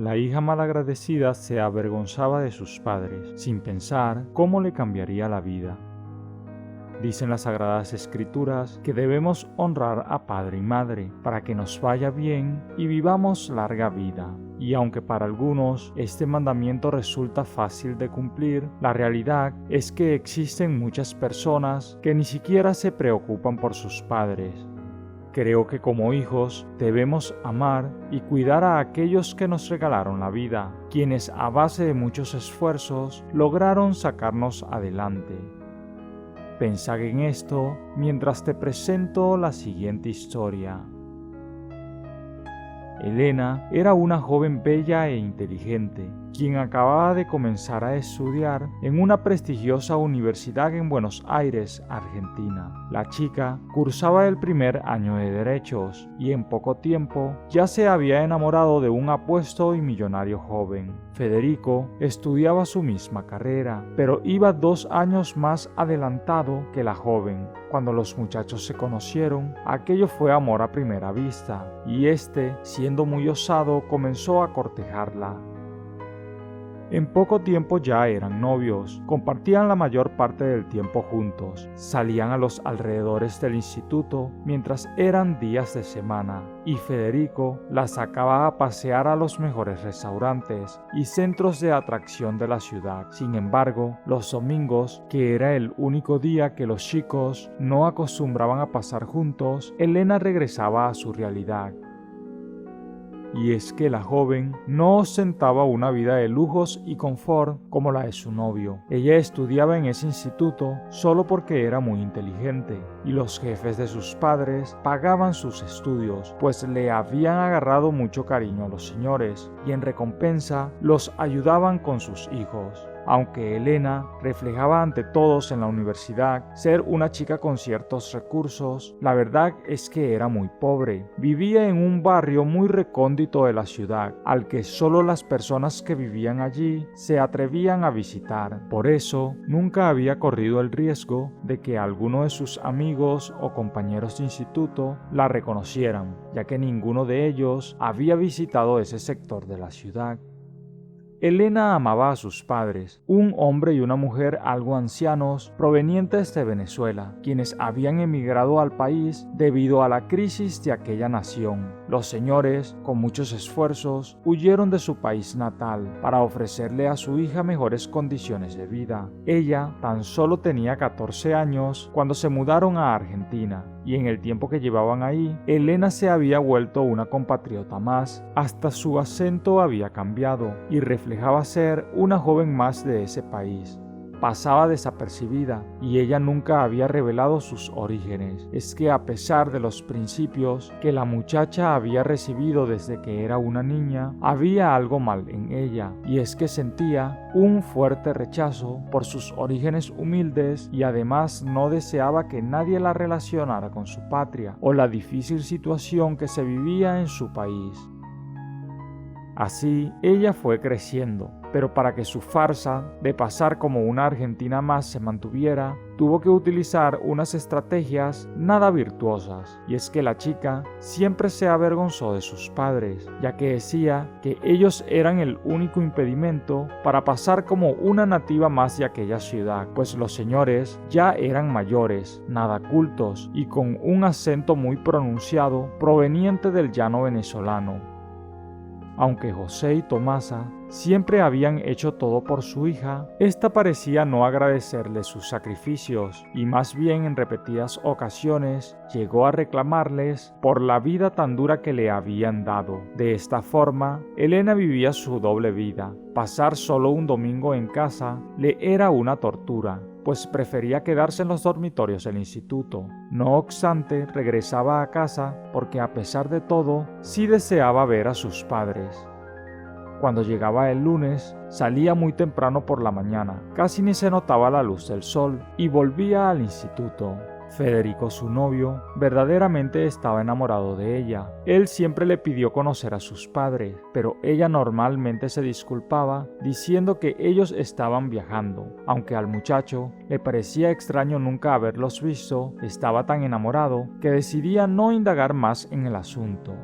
La hija malagradecida se avergonzaba de sus padres, sin pensar cómo le cambiaría la vida. Dicen las Sagradas Escrituras que debemos honrar a padre y madre para que nos vaya bien y vivamos larga vida. Y aunque para algunos este mandamiento resulta fácil de cumplir, la realidad es que existen muchas personas que ni siquiera se preocupan por sus padres. Creo que como hijos debemos amar y cuidar a aquellos que nos regalaron la vida, quienes a base de muchos esfuerzos lograron sacarnos adelante. Pensad en esto mientras te presento la siguiente historia. Elena era una joven bella e inteligente, quien acababa de comenzar a estudiar en una prestigiosa universidad en Buenos Aires, Argentina. La chica cursaba el primer año de Derechos y en poco tiempo ya se había enamorado de un apuesto y millonario joven. Federico estudiaba su misma carrera, pero iba 2 años más adelantado que la joven. Cuando los muchachos se conocieron, aquello fue amor a primera vista, y este, siendo muy osado, comenzó a cortejarla. En poco tiempo ya eran novios, compartían la mayor parte del tiempo juntos, salían a los alrededores del instituto mientras eran días de semana, y Federico la sacaba a pasear a los mejores restaurantes y centros de atracción de la ciudad. Sin embargo, los domingos, que era el único día que los chicos no acostumbraban a pasar juntos, Elena regresaba a su realidad. Y es que la joven no ostentaba una vida de lujos y confort como la de su novio. Ella estudiaba en ese instituto solo porque era muy inteligente, y los jefes de sus padres pagaban sus estudios, pues le habían agarrado mucho cariño a los señores, y en recompensa los ayudaban con sus hijos. Aunque Elena reflejaba ante todos en la universidad ser una chica con ciertos recursos, la verdad es que era muy pobre. Vivía en un barrio muy recóndito de la ciudad, al que solo las personas que vivían allí se atrevían a visitar. Por eso, nunca había corrido el riesgo de que alguno de sus amigos o compañeros de instituto la reconocieran, ya que ninguno de ellos había visitado ese sector de la ciudad. Elena amaba a sus padres, un hombre y una mujer algo ancianos provenientes de Venezuela, quienes habían emigrado al país debido a la crisis de aquella nación. Los señores, con muchos esfuerzos, huyeron de su país natal para ofrecerle a su hija mejores condiciones de vida. Ella tan solo tenía 14 años cuando se mudaron a Argentina, y en el tiempo que llevaban ahí, Elena se había vuelto una compatriota más. Hasta su acento había cambiado y reflejaba ser una joven más de ese país. Pasaba desapercibida y ella nunca había revelado sus orígenes. Es que a pesar de los principios que la muchacha había recibido desde que era una niña, había algo mal en ella, y es que sentía un fuerte rechazo por sus orígenes humildes y además no deseaba que nadie la relacionara con su patria o la difícil situación que se vivía en su país. Así, ella fue creciendo, pero para que su farsa de pasar como una argentina más se mantuviera, tuvo que utilizar unas estrategias nada virtuosas, y es que la chica siempre se avergonzó de sus padres, ya que decía que ellos eran el único impedimento para pasar como una nativa más de aquella ciudad, pues los señores ya eran mayores, nada cultos y con un acento muy pronunciado proveniente del llano venezolano. Aunque José y Tomasa siempre habían hecho todo por su hija, ésta parecía no agradecerle sus sacrificios y más bien en repetidas ocasiones llegó a reclamarles por la vida tan dura que le habían dado. De esta forma, Elena vivía su doble vida. Pasar solo un domingo en casa le era una tortura, pues prefería quedarse en los dormitorios del instituto. No obstante, regresaba a casa porque a pesar de todo, sí deseaba ver a sus padres. Cuando llegaba el lunes, salía muy temprano por la mañana, casi ni se notaba la luz del sol, y volvía al instituto. Federico, su novio, verdaderamente estaba enamorado de ella. Él siempre le pidió conocer a sus padres, pero ella normalmente se disculpaba diciendo que ellos estaban viajando. Aunque al muchacho le parecía extraño nunca haberlos visto, estaba tan enamorado que decidía no indagar más en el asunto.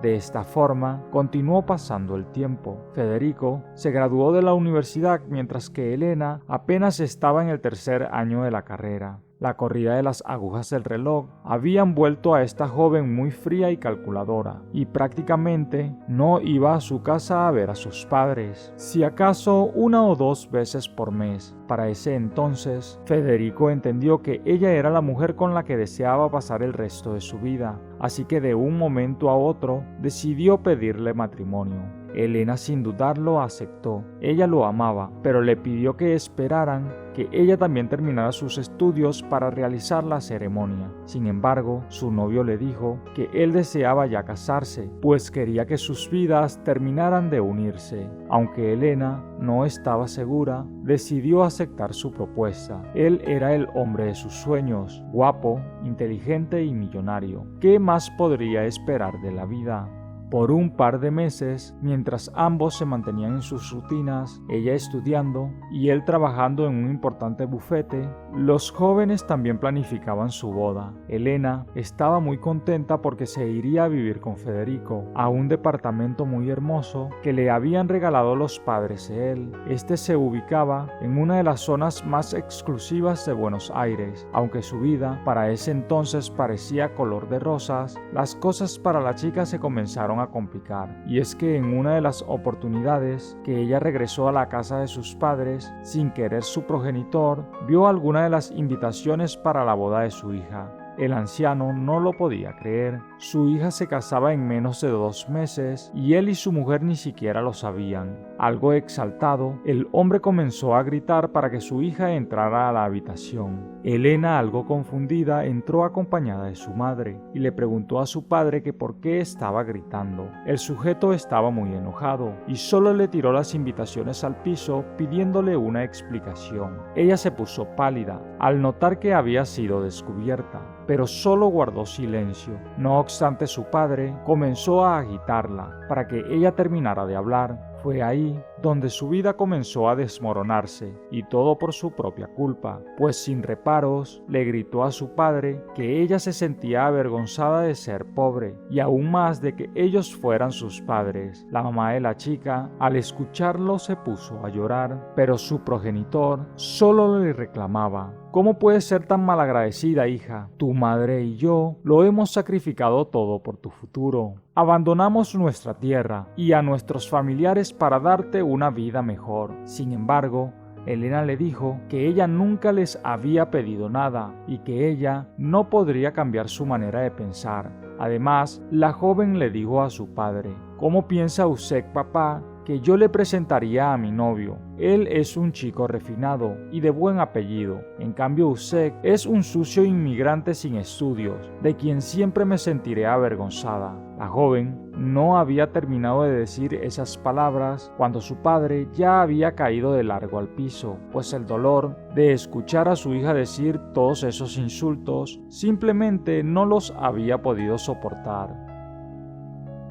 De esta forma, continuó pasando el tiempo. Federico se graduó de la universidad mientras que Elena apenas estaba en el tercer año de la carrera. La corrida de las agujas del reloj habían vuelto a esta joven muy fría y calculadora, y prácticamente no iba a su casa a ver a sus padres, si acaso 1 o 2 veces por mes. Para ese entonces, Federico entendió que ella era la mujer con la que deseaba pasar el resto de su vida, así que de un momento a otro decidió pedirle matrimonio. Elena sin dudarlo aceptó. Ella lo amaba, pero le pidió que esperaran que ella también terminara sus estudios para realizar la ceremonia. Sin embargo, su novio le dijo que él deseaba ya casarse, pues quería que sus vidas terminaran de unirse. Aunque Elena no estaba segura, decidió aceptar su propuesta. Él era el hombre de sus sueños, guapo, inteligente y millonario. ¿Qué más podría esperar de la vida? Por un par de meses, mientras ambos se mantenían en sus rutinas, ella estudiando y él trabajando en un importante bufete, los jóvenes también planificaban su boda. Elena estaba muy contenta porque se iría a vivir con Federico a un departamento muy hermoso que le habían regalado los padres de él. Este se ubicaba en una de las zonas más exclusivas de Buenos Aires. Aunque su vida para ese entonces parecía color de rosas, las cosas para la chica se comenzaron a complicar, y es que en una de las oportunidades que ella regresó a la casa de sus padres, sin querer su progenitor vio alguna de las invitaciones para la boda de su hija. El anciano no lo podía creer. Su hija se casaba en menos de 2 meses y él y su mujer ni siquiera lo sabían. Algo exaltado, el hombre comenzó a gritar para que su hija entrara a la habitación. Elena, algo confundida, entró acompañada de su madre y le preguntó a su padre que por qué estaba gritando. El sujeto estaba muy enojado y solo le tiró las invitaciones al piso pidiéndole una explicación. Ella se puso pálida al notar que había sido descubierta, pero solo guardó silencio. No obstante, su padre comenzó a agitarla para que ella terminara de hablar. Fue ahí donde su vida comenzó a desmoronarse, y todo por su propia culpa, pues sin reparos le gritó a su padre que ella se sentía avergonzada de ser pobre, y aún más de que ellos fueran sus padres. La mamá de la chica, al escucharlo, se puso a llorar, pero su progenitor solo le reclamaba: ¿cómo puedes ser tan malagradecida, hija? Tu madre y yo lo hemos sacrificado todo por tu futuro. Abandonamos nuestra tierra y a nuestros familiares para darte una vida mejor. Sin embargo, Elena le dijo que ella nunca les había pedido nada y que ella no podría cambiar su manera de pensar. Además, la joven le dijo a su padre: ¿cómo piensa usted, papá, que yo le presentaría a mi novio? Él es un chico refinado y de buen apellido. En cambio, usted es un sucio inmigrante sin estudios, de quien siempre me sentiré avergonzada. La joven no había terminado de decir esas palabras cuando su padre ya había caído de largo al piso, pues el dolor de escuchar a su hija decir todos esos insultos simplemente no los había podido soportar.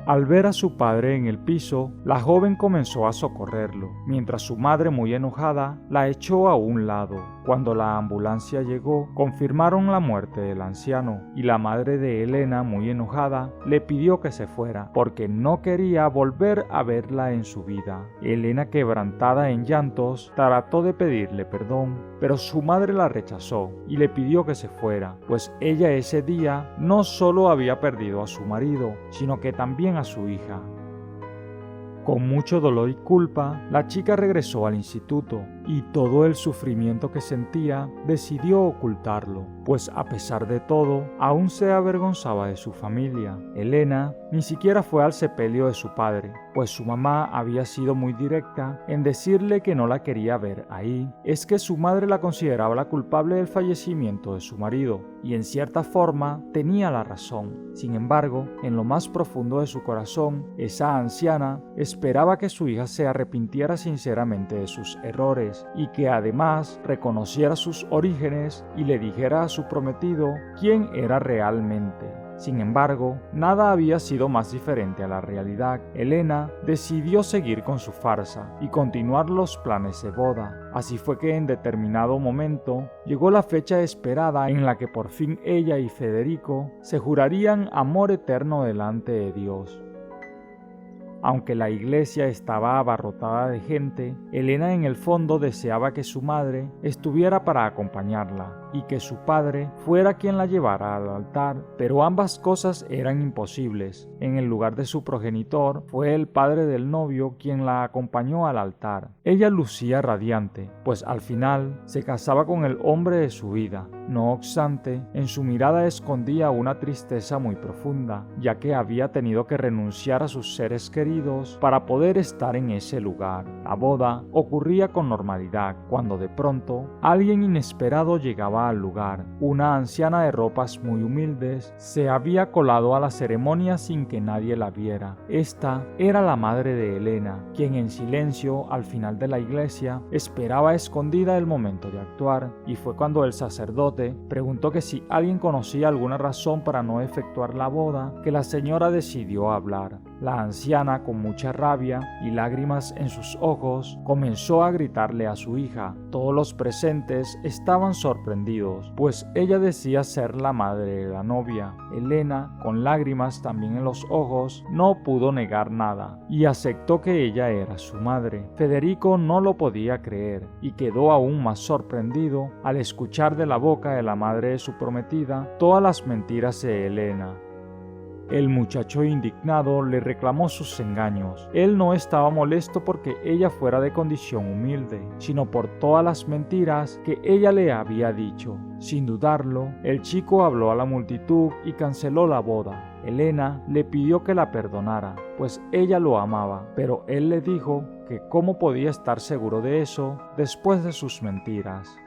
Al ver a su padre en el piso, la joven comenzó a socorrerlo, mientras su madre, muy enojada, la echó a un lado. Cuando la ambulancia llegó, confirmaron la muerte del anciano, y la madre de Elena, muy enojada, le pidió que se fuera, porque no quería volver a verla en su vida. Elena, quebrantada en llantos, trató de pedirle perdón, pero su madre la rechazó y le pidió que se fuera, pues ella ese día no solo había perdido a su marido, sino que también a su hija. Con mucho dolor y culpa, la chica regresó al instituto y todo el sufrimiento que sentía decidió ocultarlo, pues a pesar de todo, aún se avergonzaba de su familia. Elena ni siquiera fue al sepelio de su padre, pues su mamá había sido muy directa en decirle que no la quería ver ahí. Es que su madre la consideraba la culpable del fallecimiento de su marido, y en cierta forma tenía la razón. Sin embargo, en lo más profundo de su corazón, esa anciana esperaba que su hija se arrepintiera sinceramente de sus errores y que además reconociera sus orígenes y le dijera a su prometido quién era realmente. Sin embargo, nada había sido más diferente a la realidad. Elena decidió seguir con su farsa y continuar los planes de boda. Así fue que en determinado momento llegó la fecha esperada en la que por fin ella y Federico se jurarían amor eterno delante de Dios. Aunque la iglesia estaba abarrotada de gente, Elena en el fondo deseaba que su madre estuviera para acompañarla y que su padre fuera quien la llevara al altar, pero ambas cosas eran imposibles. En el lugar de su progenitor, fue el padre del novio quien la acompañó al altar. Ella lucía radiante, pues al final se casaba con el hombre de su vida. No obstante, en su mirada escondía una tristeza muy profunda, ya que había tenido que renunciar a sus seres queridos para poder estar en ese lugar. La boda ocurría con normalidad, cuando de pronto alguien inesperado llegaba al lugar. Una anciana de ropas muy humildes se había colado a la ceremonia sin que nadie la viera. Esta era la madre de Elena, quien en silencio al final de la iglesia esperaba escondida el momento de actuar, y fue cuando el sacerdote preguntó que si alguien conocía alguna razón para no efectuar la boda, que la señora decidió hablar. La anciana, con mucha rabia y lágrimas en sus ojos, comenzó a gritarle a su hija. Todos los presentes estaban sorprendidos, pues ella decía ser la madre de la novia. Elena, con lágrimas también en los ojos, no pudo negar nada y aceptó que ella era su madre. Federico no lo podía creer y quedó aún más sorprendido al escuchar de la boca de la madre de su prometida todas las mentiras de Elena. El muchacho indignado le reclamó sus engaños. Él no estaba molesto porque ella fuera de condición humilde, sino por todas las mentiras que ella le había dicho. Sin dudarlo, el chico habló a la multitud y canceló la boda. Elena le pidió que la perdonara, pues ella lo amaba, pero él le dijo que cómo podía estar seguro de eso después de sus mentiras.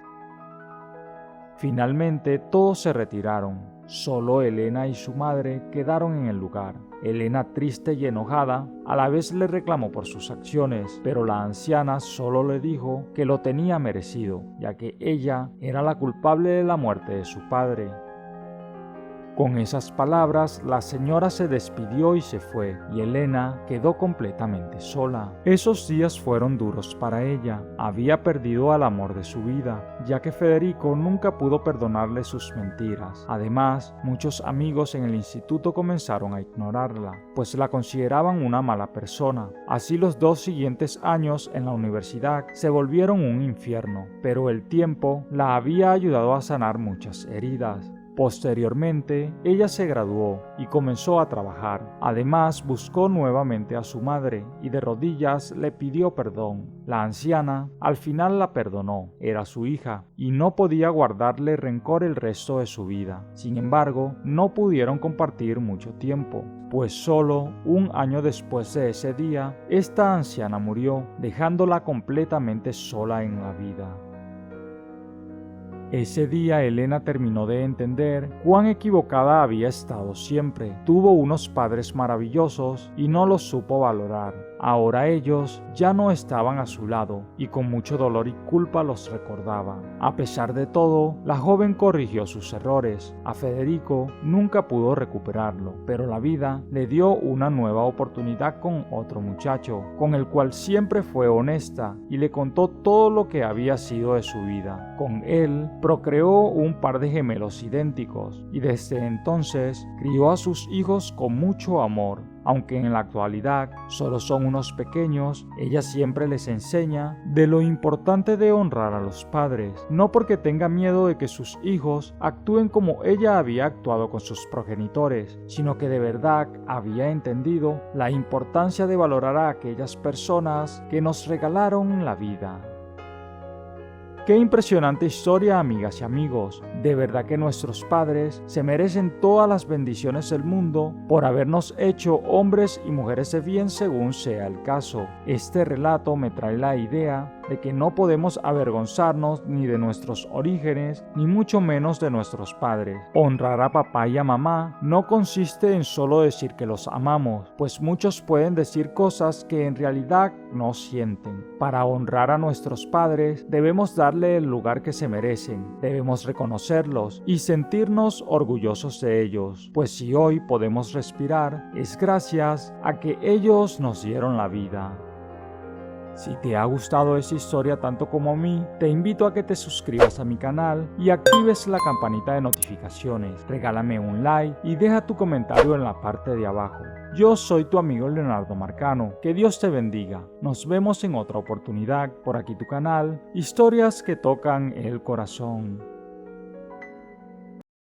Finalmente todos se retiraron. Solo Elena y su madre quedaron en el lugar. Elena, triste y enojada, a la vez le reclamó por sus acciones, pero la anciana solo le dijo que lo tenía merecido, ya que ella era la culpable de la muerte de su padre. Con esas palabras, la señora se despidió y se fue, y Elena quedó completamente sola. Esos días fueron duros para ella. Había perdido al amor de su vida, ya que Federico nunca pudo perdonarle sus mentiras. Además, muchos amigos en el instituto comenzaron a ignorarla, pues la consideraban una mala persona. Así los 2 siguientes años en la universidad se volvieron un infierno, pero el tiempo la había ayudado a sanar muchas heridas. Posteriormente, ella se graduó y comenzó a trabajar. Además, buscó nuevamente a su madre y de rodillas le pidió perdón. La anciana al final la perdonó, era su hija, y no podía guardarle rencor el resto de su vida. Sin embargo, no pudieron compartir mucho tiempo, pues solo un año después de ese día, esta anciana murió, dejándola completamente sola en la vida. Ese día Elena terminó de entender cuán equivocada había estado siempre. Tuvo unos padres maravillosos y no los supo valorar. Ahora ellos ya no estaban a su lado y con mucho dolor y culpa los recordaba. A pesar de todo, la joven corrigió sus errores. A Federico nunca pudo recuperarlo, pero la vida le dio una nueva oportunidad con otro muchacho, con el cual siempre fue honesta y le contó todo lo que había sido de su vida. Con él procreó un par de gemelos idénticos y desde entonces crió a sus hijos con mucho amor. Aunque en la actualidad solo son unos pequeños, ella siempre les enseña de lo importante de honrar a los padres, no porque tenga miedo de que sus hijos actúen como ella había actuado con sus progenitores, sino que de verdad había entendido la importancia de valorar a aquellas personas que nos regalaron la vida. Qué impresionante historia, amigas y amigos. De verdad que nuestros padres se merecen todas las bendiciones del mundo por habernos hecho hombres y mujeres de bien según sea el caso. Este relato me trae la idea de que no podemos avergonzarnos ni de nuestros orígenes, ni mucho menos de nuestros padres. Honrar a papá y a mamá no consiste en solo decir que los amamos, pues muchos pueden decir cosas que en realidad no sienten. Para honrar a nuestros padres debemos darle el lugar que se merecen, debemos reconocerlos y sentirnos orgullosos de ellos, pues si hoy podemos respirar es gracias a que ellos nos dieron la vida. Si te ha gustado esta historia tanto como a mí, te invito a que te suscribas a mi canal y actives la campanita de notificaciones. Regálame un like y deja tu comentario en la parte de abajo. Yo soy tu amigo Leonardo Marcano. Que Dios te bendiga. Nos vemos en otra oportunidad por aquí tu canal, Historias que tocan el corazón.